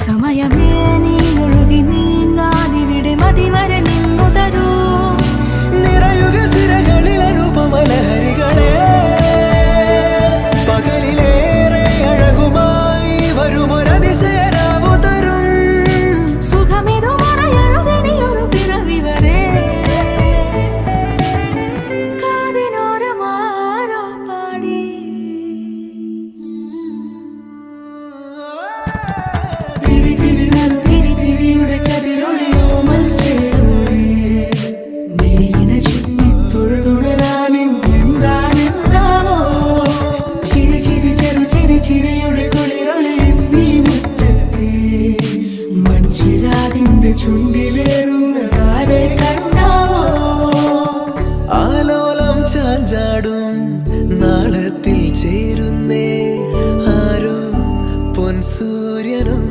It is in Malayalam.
സമയമേ നീ ഒഴുകി നീങ്ങാതിവിടെ മതിവരെ നിന്നു തരൂ നിറയുക സിരകളിൽ അനുപമലഹരികളെ പകലിലേറെ അഴകുമായി വരുമൊരതിശയരാവു തരും സുഖമിതു മറയരുതിനിയൊരു പിറവി വരെ കാതിനോരമാരോ പാടി തിരി തിരി നറു തിരി തിരിയുടെ കതിരൊളിയോ മൽച്ചേരോടെ മിഴിയിണ ചുറ്റി തൊഴുതുണരാനും എന്താണെന്താവോ ചിരി ചിരി ചെറു ചിരി ചിരിയുടെ കുളിരൊളി നീ മുറ്റത്തെ മൺചിരാതിന്റെ ചുണ്ടിലേറുന്നതാരെ കണ്ടാവോ ആലോലം ചാഞ്ചാടും നാളത്തിൽ ചേരുന്നേ ആരോ പൊൻസൂര്യനും